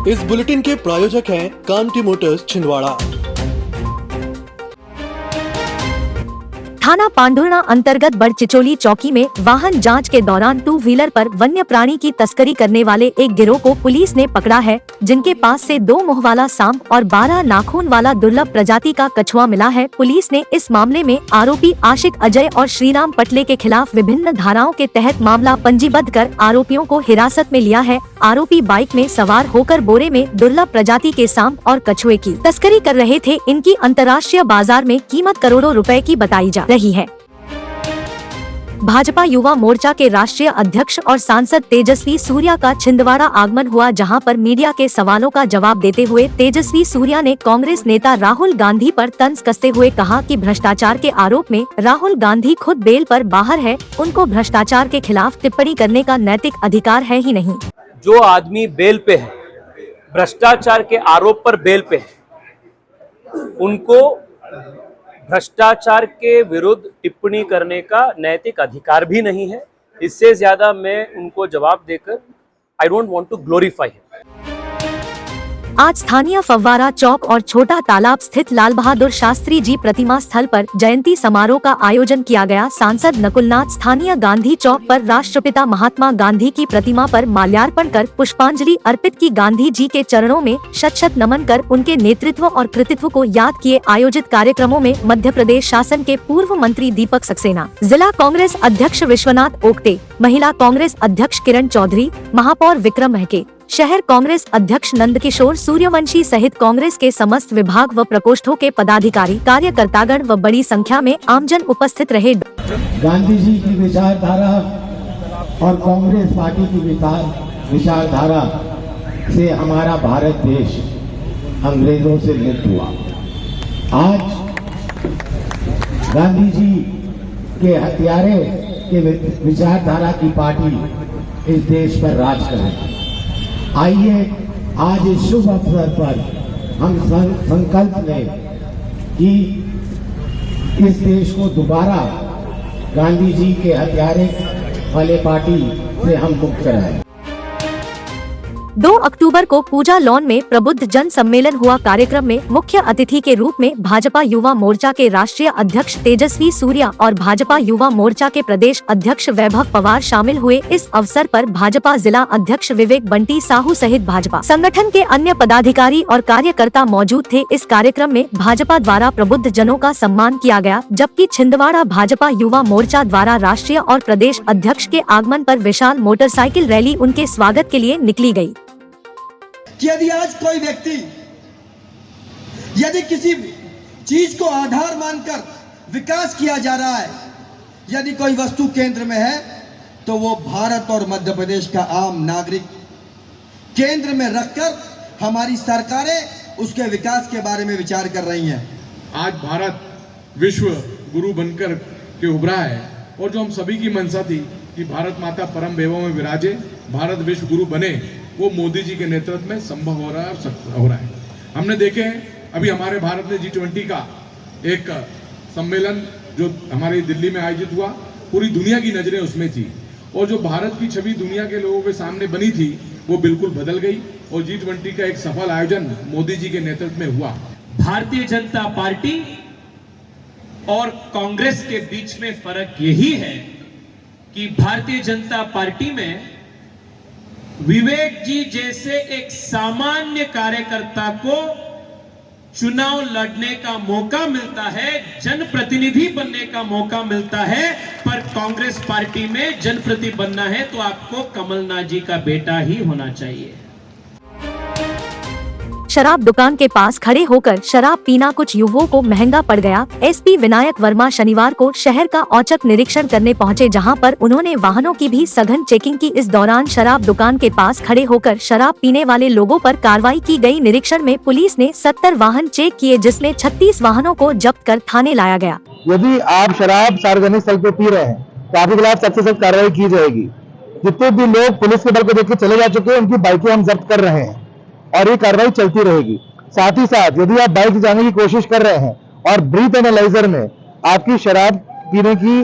इस बुलेटिन के प्रायोजक हैं कांटी मोटर्स छिंदवाड़ा। थाना पांडुर्णा अंतर्गत बड़चिचोली चौकी में वाहन जांच के दौरान 2 व्हीलर पर वन्य प्राणी की तस्करी करने वाले एक गिरोह को पुलिस ने पकड़ा है, जिनके पास से 2 मुंह वाला सांप और 12 नाखून वाला दुर्लभ प्रजाति का कछुआ मिला है। पुलिस ने इस मामले में आरोपी आशिक अजय और श्रीराम पटले के खिलाफ विभिन्न धाराओं के तहत मामला पंजीबद्ध कर आरोपियों को हिरासत में लिया है। आरोपी बाइक में सवार होकर बोरे में दुर्लभ प्रजाति के सांप और कछुए की तस्करी कर रहे थे। इनकी अंतर्राष्ट्रीय बाजार में कीमत करोड़ों रुपए की बताई जा रही है। भाजपा युवा मोर्चा के राष्ट्रीय अध्यक्ष और सांसद तेजस्वी सूर्या का छिंदवाड़ा आगमन हुआ, जहां पर मीडिया के सवालों का जवाब देते हुए तेजस्वी सूर्या ने कांग्रेस नेता राहुल गांधी पर तंज कसते हुए कहा कि भ्रष्टाचार के आरोप में राहुल गांधी खुद बेल पर बाहर है, उनको भ्रष्टाचार के खिलाफ टिप्पणी करने का नैतिक अधिकार है ही नहीं। जो आदमी बेल पे है, भ्रष्टाचार के आरोप पर बेल पे है, उनको भ्रष्टाचार के विरुद्ध टिप्पणी करने का नैतिक अधिकार भी नहीं है। इससे ज्यादा मैं उनको जवाब देकर I don't want to glorify him. आज स्थानीय फव्वारा चौक और छोटा तालाब स्थित लाल बहादुर शास्त्री जी प्रतिमा स्थल पर जयंती समारोह का आयोजन किया गया। सांसद नकुलनाथ स्थानीय गांधी चौक पर राष्ट्रपिता महात्मा गांधी की प्रतिमा पर माल्यार्पण कर पुष्पांजलि अर्पित की। गांधी जी के चरणों में शत शत नमन कर उनके नेतृत्व और कृतित्व को याद किए। आयोजित कार्यक्रमों में मध्य प्रदेश शासन के पूर्व मंत्री दीपक सक्सेना, जिला कांग्रेस अध्यक्ष विश्वनाथ ओक्टे, महिला कांग्रेस अध्यक्ष किरण चौधरी, महापौर विक्रम महके, शहर कांग्रेस अध्यक्ष नंदकिशोर सूर्यवंशी सहित कांग्रेस के समस्त विभाग व प्रकोष्ठों के पदाधिकारी, कार्यकर्तागण व बड़ी संख्या में आमजन उपस्थित रहे। गांधी जी की विचारधारा और कांग्रेस पार्टी की विचारधारा से हमारा भारत देश अंग्रेजों से मुक्त हुआ। आज गांधी जी के हत्यारे के विचारधारा की पार्टी इस देश पर राज कर रही है। आइए आज इस शुभ अवसर पर हम संकल्प लें कि इस देश को दोबारा गांधी जी के हत्यारे वाले पार्टी से हम मुक्त कराएं। 2 अक्टूबर को पूजा लॉन में प्रबुद्ध जन सम्मेलन हुआ। कार्यक्रम में मुख्य अतिथि के रूप में भाजपा युवा मोर्चा के राष्ट्रीय अध्यक्ष तेजस्वी सूर्या और भाजपा युवा मोर्चा के प्रदेश अध्यक्ष वैभव पवार शामिल हुए। इस अवसर पर भाजपा जिला अध्यक्ष विवेक बंटी साहू सहित भाजपा संगठन के अन्य पदाधिकारी और कार्यकर्ता मौजूद थे। इस कार्यक्रम में भाजपा द्वारा प्रबुद्ध जनों का सम्मान किया गया, जबकि छिंदवाड़ा भाजपा युवा मोर्चा द्वारा राष्ट्रीय और प्रदेश अध्यक्ष के आगमन पर विशाल मोटरसाइकिल रैली उनके स्वागत के लिए निकली गयी। यदि आज कोई व्यक्ति यदि किसी चीज को आधार मानकर विकास किया जा रहा है, यदि कोई वस्तु केंद्र में है, तो वो भारत और मध्य प्रदेश का आम नागरिक केंद्र में रखकर हमारी सरकारें उसके विकास के बारे में विचार कर रही हैं। आज भारत विश्व गुरु बनकर के उभरा है, और जो हम सभी की मंशा थी कि भारत माता परम वैभव में विराजे, भारत विश्व गुरु बने, वो मोदी जी के नेतृत्व में संभव हो रहा है। हमने देखे अभी हमारे भारत ने G20 का एक सम्मेलन जो हमारी दिल्ली में आयोजित हुआ, पूरी दुनिया की नजरें उसमें थी, और जो भारत की छवि दुनिया के लोगों के सामने बनी थी वो बिल्कुल बदल गई, और G20 का एक सफल आयोजन मोदी जी के नेतृत्व में हुआ। भारतीय जनता पार्टी और कांग्रेस के बीच में फर्क यही है कि भारतीय जनता पार्टी में विवेक जी जैसे एक सामान्य कार्यकर्ता को चुनाव लड़ने का मौका मिलता है, जनप्रतिनिधि बनने का मौका मिलता है, पर कांग्रेस पार्टी में जनप्रतिनिधि बनना है तो आपको कमलनाथ जी का बेटा ही होना चाहिए। शराब दुकान के पास खड़े होकर शराब पीना कुछ युवाओं को महंगा पड़ गया। एसपी विनायक वर्मा शनिवार को शहर का औचक निरीक्षण करने पहुंचे, जहां पर उन्होंने वाहनों की भी सघन चेकिंग की। इस दौरान शराब दुकान के पास खड़े होकर शराब पीने वाले लोगों पर कार्रवाई की गई। निरीक्षण में पुलिस ने 70 वाहन चेक किए, जिसमें 36 वाहनों को जब्त कर थाने लाया गया। यदि आप शराब सार्वजनिक स्थल पर पी रहे हैं तो आपके खिलाफ सख्त से सख्त कार्रवाई की जाएगी। जितने भी लोग पुलिस के बल को देख के चले जा चुके हैं, उनकी बाइकें हम जब्त कर रहे हैं और ये कार्रवाई चलती रहेगी। साथ ही साथ यदि आप बाइक जाने की कोशिश कर रहे हैं और ब्रीथ एनालाइजर में आपकी शराब पीने की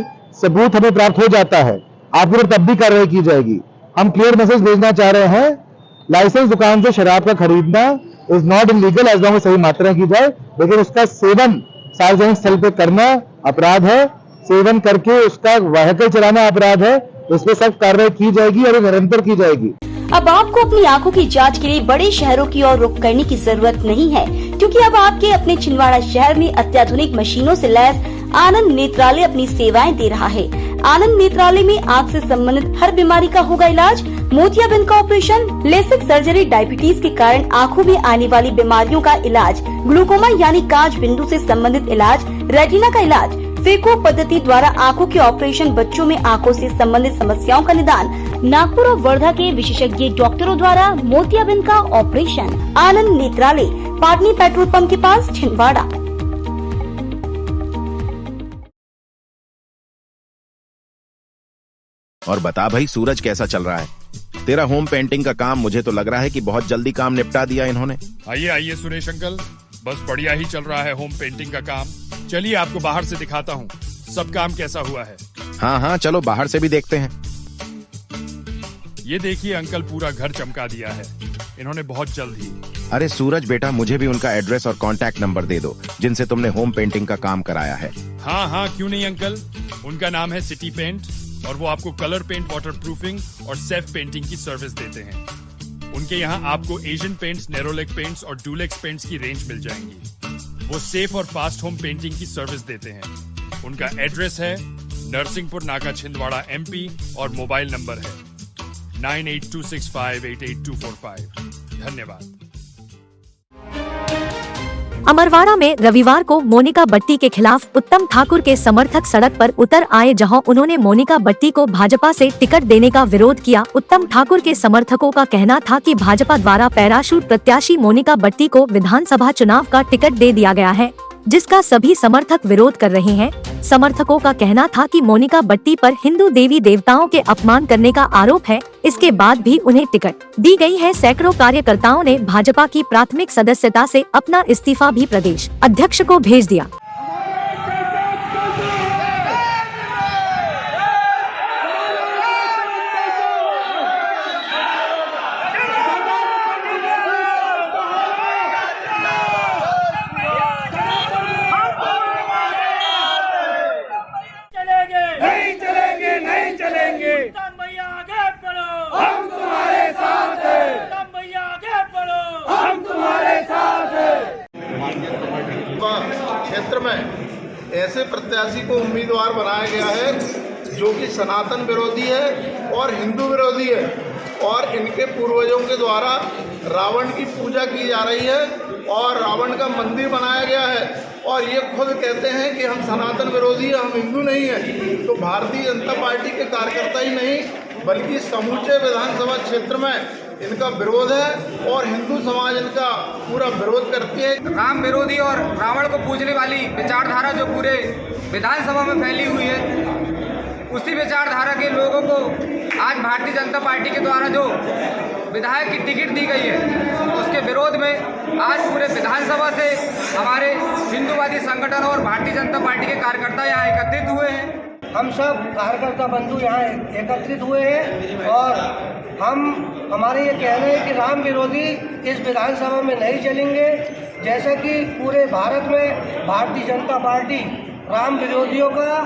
सबूत हमें प्राप्त हो जाता है, आपके ऊपर तब भी कार्रवाई की जाएगी। हम क्लियर मैसेज भेजना चाह रहे हैं लाइसेंस दुकान से शराब का खरीदना is not illegal as long as सही मात्रा की जाए, लेकिन उसका सेवन सार्वजनिक स्थल पे करना अपराध है। सेवन करके उसका व्हीकल चलाना अपराध है। इस पे सख्त कार्रवाई की जाएगी और निरंतर की जाएगी। अब आपको अपनी आंखों की जांच के लिए बड़े शहरों की ओर रुख करने की जरूरत नहीं है, क्योंकि अब आपके अपने छिंदवाड़ा शहर में अत्याधुनिक मशीनों से लैस आनंद नेत्रालय अपनी सेवाएं दे रहा है। आनंद नेत्रालय में आँख से संबंधित हर बीमारी का होगा इलाज। मोतियाबिंद का ऑपरेशन, लेसिक सर्जरी, डायबिटीज के कारण आँखों में आने वाली बीमारियों का इलाज, ग्लूकोमा यानी कांच बिंदु से संबंधित इलाज, रेटिना का इलाज, फेको पद्धति द्वारा आँखों के ऑपरेशन, बच्चों में आँखों से संबंधित समस्याओं का निदान, नागपुर और वर्धा के विशेषज्ञ डॉक्टरों द्वारा मोतियाबिंद का ऑपरेशन। आनंद नेत्रालय, पाटनी पेट्रोल पंप के पास, छिंदवाड़ा। और बता भाई सूरज कैसा चल रहा है? तेरा होम पेंटिंग का काम मुझे तो लग रहा है कि बहुत जल्दी काम निपटा दिया इन्होंने। आइए आइए सुरेश अंकल, बस बढ़िया ही चल रहा है होम पेंटिंग का काम। चलिए आपको बाहर से दिखाता हूँ सब काम कैसा हुआ है। हाँ हाँ चलो बाहर से भी देखते हैं। ये देखिए अंकल, पूरा घर चमका दिया है इन्होंने बहुत जल्द ही। अरे सूरज बेटा, मुझे भी उनका एड्रेस और कांटेक्ट नंबर दे दो जिनसे तुमने होम पेंटिंग का काम कराया है। हाँ हाँ क्यों नहीं अंकल, उनका नाम है सिटी पेंट और वो आपको कलर पेंट, वाटर प्रूफिंग और सेल्फ पेंटिंग की सर्विस देते हैं। उनके यहाँ आपको एशियन पेंट्स, नेरोलेक पेंट्स और डुलेक्स पेंट्स की रेंज मिल जाएंगी। वो सेफ और फास्ट होम पेंटिंग की सर्विस देते हैं। उनका एड्रेस है नरसिंहपुर नाका, छिंदवाड़ा, MP और मोबाइल नंबर है 9826588245। धन्यवाद। अमरवाड़ा में रविवार को मोनिका बट्टी के खिलाफ उत्तम ठाकुर के समर्थक सड़क पर उतर आए, जहां उन्होंने मोनिका बट्टी को भाजपा से टिकट देने का विरोध किया। उत्तम ठाकुर के समर्थकों का कहना था कि भाजपा द्वारा पैराशूट प्रत्याशी मोनिका बट्टी को विधानसभा चुनाव का टिकट दे दिया गया है, जिसका सभी समर्थक विरोध कर रहे हैं। समर्थकों का कहना था कि मोनिका बट्टी पर हिंदू देवी देवताओं के अपमान करने का आरोप है, इसके बाद भी उन्हें टिकट दी गई है। सैकड़ों कार्यकर्ताओं ने भाजपा की प्राथमिक सदस्यता से अपना इस्तीफा भी प्रदेश अध्यक्ष को भेज दिया। क्षेत्र में ऐसे प्रत्याशी को उम्मीदवार बनाया गया है जो कि सनातन विरोधी है और हिंदू विरोधी है, और इनके पूर्वजों के द्वारा रावण की पूजा की जा रही है और रावण का मंदिर बनाया गया है, और ये खुद कहते हैं कि हम सनातन विरोधी हैं, हम हिंदू नहीं हैं। तो भारतीय जनता पार्टी के कार्यकर्ता ही नहीं बल्कि समूचे विधानसभा क्षेत्र में इनका विरोध है और हिंदू समाज इनका पूरा विरोध करती है। राम विरोधी और रावण को पूजने वाली विचारधारा जो पूरे विधानसभा में फैली हुई है, उसी विचारधारा के लोगों को आज भारतीय जनता पार्टी के द्वारा जो विधायक की टिकट दी गई है, उसके विरोध में आज पूरे विधानसभा से हमारे हिंदूवादी संगठन और भारतीय जनता पार्टी के कार्यकर्ता यहाँ एकत्रित हुए हैं। हम सब कार्यकर्ता बंधु यहाँ एकत्रित हुए हैं और हमारे ये कहना है कि राम विरोधी इस विधानसभा में नहीं चलेंगे। जैसा कि पूरे भारत में भारतीय जनता पार्टी राम विरोधियों का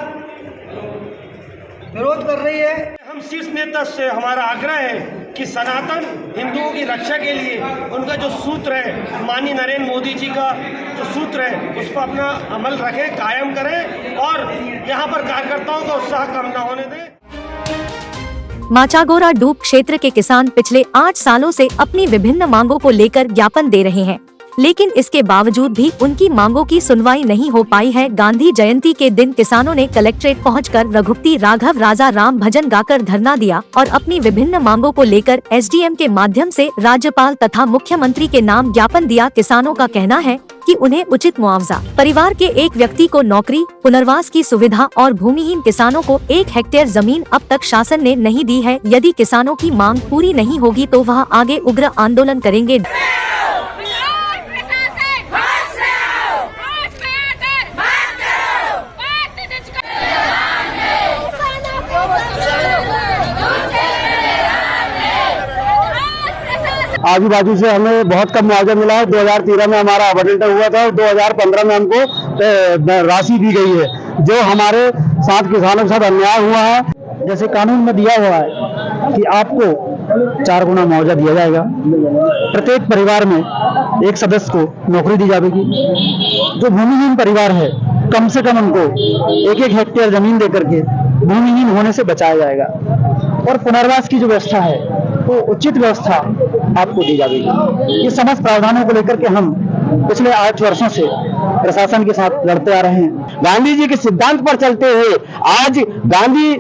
विरोध कर रही है। हम शीर्ष नेता से हमारा आग्रह है कि सनातन हिंदुओं की रक्षा के लिए उनका जो सूत्र है, माननीय नरेंद्र मोदी जी का जो सूत्र है, उस पर अपना अमल रखें, कायम करें और यहाँ पर कार्यकर्ताओं का उत्साह कम न होने दें। माचागोरा डूब क्षेत्र के किसान पिछले 8 सालों से अपनी विभिन्न मांगों को लेकर ज्ञापन दे रहे हैं, लेकिन इसके बावजूद भी उनकी मांगों की सुनवाई नहीं हो पाई है। गांधी जयंती के दिन किसानों ने कलेक्ट्रेट पहुंचकर रघुपति राघव राजा राम भजन गाकर धरना दिया और अपनी विभिन्न मांगों को लेकर SDM के माध्यम से राज्यपाल तथा मुख्यमंत्री के नाम ज्ञापन दिया। किसानों का कहना है कि उन्हें उचित मुआवजा, परिवार के एक व्यक्ति को नौकरी, पुनर्वास की सुविधा और भूमिहीन किसानों को 1 हेक्टेयर जमीन अब तक शासन ने नहीं दी है। यदि किसानों की मांग पूरी नहीं होगी तो वह आगे उग्र आंदोलन करेंगे। आजू बाजू से हमें बहुत कम मुआवजा मिला है। 2013 में हमारा आवंटन हुआ था और 2015 में हमको राशि दी गई है। जो हमारे साथ किसानों के साथ अन्याय हुआ है, जैसे कानून में दिया हुआ है कि आपको 4 गुना मुआवजा दिया जाएगा, प्रत्येक परिवार में एक सदस्य को नौकरी दी जाएगी। जो भूमिहीन परिवार है कम से कम उनको 1-1 हेक्टेयर जमीन देकर के भूमिहीन होने से बचाया जाएगा और पुनर्वास की जो व्यवस्था है वो उचित व्यवस्था आपको दी जाएगी। ये समस्त प्रावधानों को लेकर के हम पिछले 8 वर्षों से प्रशासन के साथ लड़ते आ रहे हैं। गांधी जी के सिद्धांत पर चलते हुए आज गांधी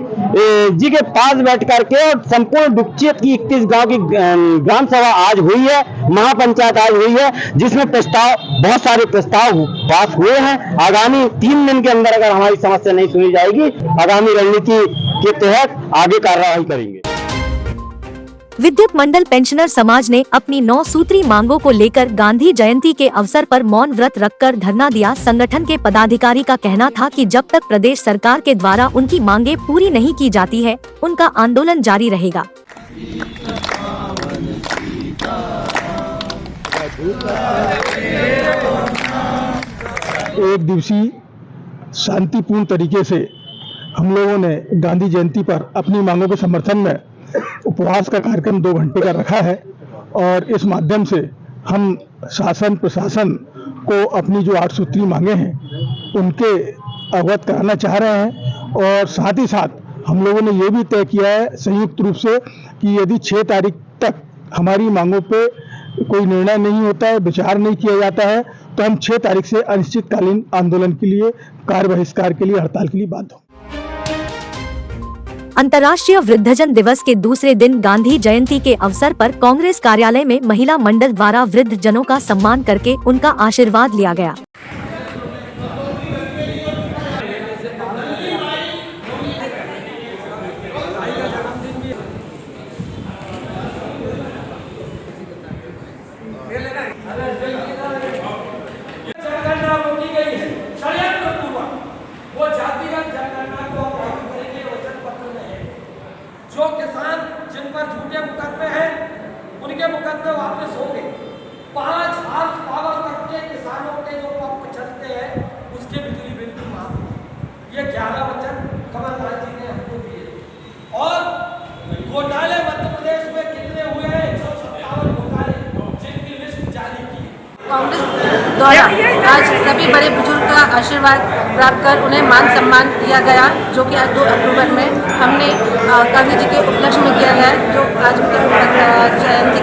जी के पास बैठ करके और संपूर्ण दुखचेत की 31 गांव की ग्राम सभा आज हुई है, महापंचायत आज हुई है, जिसमें बहुत सारे प्रस्ताव पास हुए हैं। आगामी 3 दिन के अंदर अगर हमारी समस्या नहीं सुनी जाएगी, आगामी रणनीति के तहत आगे कार्रवाई करेंगे। विद्युत मंडल पेंशनर समाज ने अपनी 9 सूत्री मांगों को लेकर गांधी जयंती के अवसर पर मौन व्रत रखकर धरना दिया। संगठन के पदाधिकारी का कहना था कि जब तक प्रदेश सरकार के द्वारा उनकी मांगें पूरी नहीं की जाती है, उनका आंदोलन जारी रहेगा। एक दिवसीय शांतिपूर्ण तरीके से हम लोगों ने गांधी जयंती पर अपनी मांगों के समर्थन में उपवास का कार्यक्रम 2 घंटे का रखा है और इस माध्यम से हम शासन प्रशासन को अपनी जो 8 सूत्री मांगे हैं उनके अवगत कराना चाह रहे हैं। और साथ ही साथ हम लोगों ने ये भी तय किया है संयुक्त रूप से कि यदि 6 तारीख तक हमारी मांगों पे कोई निर्णय नहीं होता है, विचार नहीं किया जाता है, तो हम 6 तारीख से अनिश्चितकालीन आंदोलन के लिए, कार्य बहिष्कार के लिए, हड़ताल के लिए बाध्य होंगे। अंतर्राष्ट्रीय वृद्धजन दिवस के दूसरे दिन गांधी जयंती के अवसर पर कांग्रेस कार्यालय में महिला मंडल द्वारा वृद्ध जनों का सम्मान करके उनका आशीर्वाद लिया गया। जो किसान जिन पर झूठे मुकदमे हैं उनके मुकदमे वापस होंगे। 5 हार्स पावर तक के किसानों के जो पंप चलते हैं उसके बिजली बिल की मांग, ये 11 वचन कमलनाथ जी ने हमको दिए। और घोटाले मध्य प्रदेश में कितने हुए हैं? 157 घोटाले जिनकी लिस्ट जारी की। कांग्रेस द्वारा आज सभी बड़े बुजुर्ग का आशीर्वाद प्राप्त कर उन्हें मान सम्मान दिया गया, जो कि आज 2 अक्टूबर में हमने गांधी जी के उपलक्ष्य में किया गया, जो आज उनके जयंती